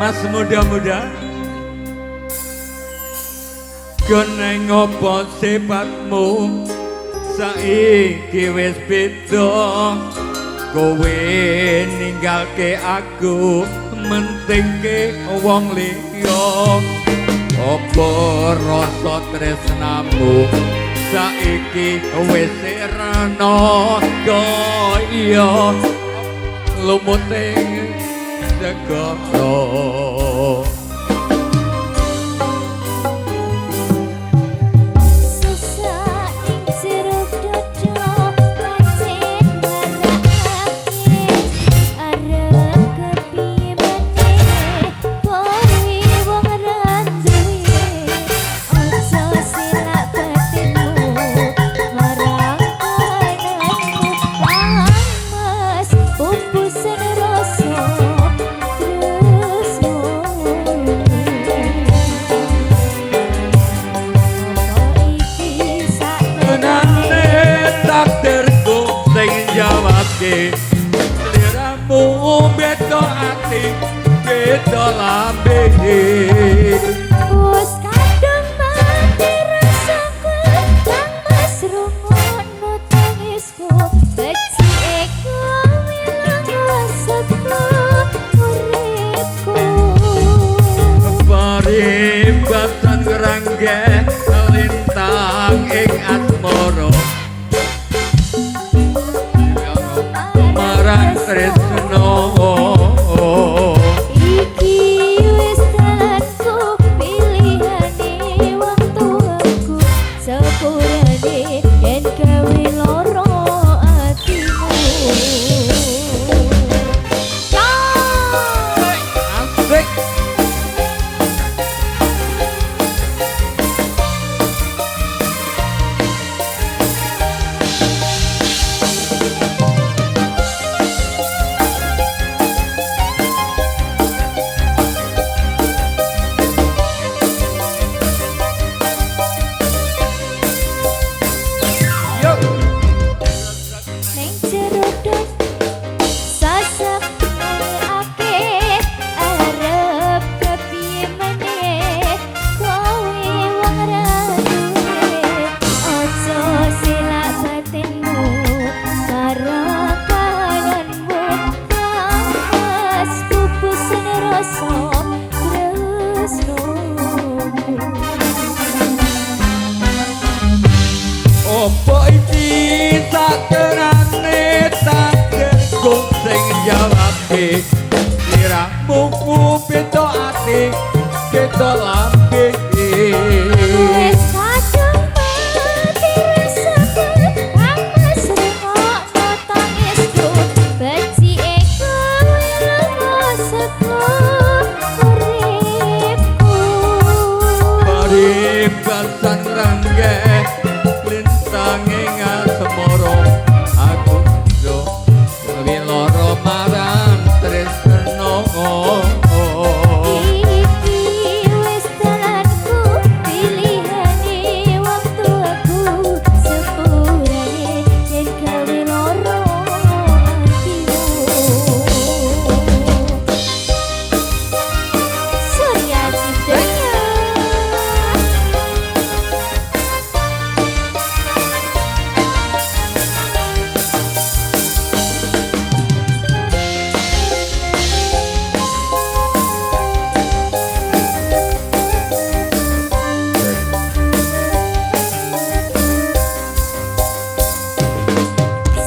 Mas muda-muda keneng ngopo sifatmu saiki wis beda kowe ninggalke aku mentingke wong liya apa rasa tresnamu saiki wis rena kaya lumuting segara Liramu beda ati beda lambe wis kadung mati rasaku kang mas rungono tangisku becike kowe langsaku uripku paribatan ngrangge lintang ing asmara tresno iki wis dalanku pilihane wong tuaku sepurane yen gawe loro atimu asik opo iki sakenane takdirku sing jawabke liramu beda ati beda lambe wis kadung mati rasaku kang mas rungono tangisku becike kowe langsaku uripku paribatan rangge lintanging asmara aku yo gawe lara marang tresno iki wis dalanku pilihane wong tuaku sepurane yen gawe loro atimu Surya Cidaya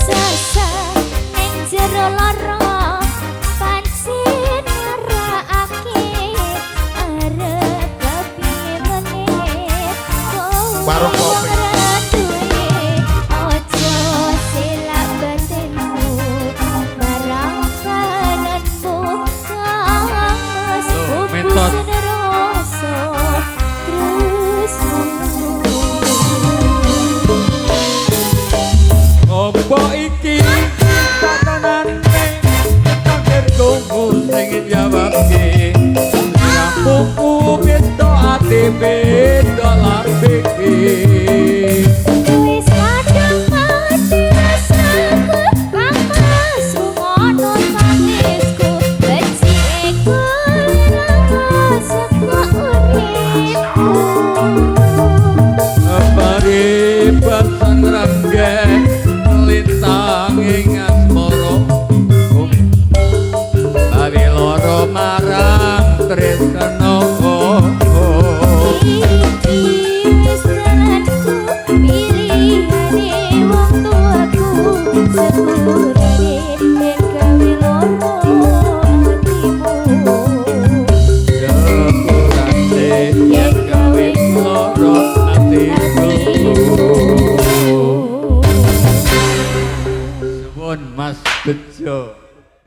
sasa ning jero lara pancen marakake arep kepiye meneh Warung kopi. ojo silap batinmu marang kananmu kang mas mentot. pupus rasa terus opo iki sakenane takdirku sing jawabke liramu beda ati beda lambe wis kadung mati rasaku kang mas rungono tangisku becike kowe Nuwun Mas Bejo.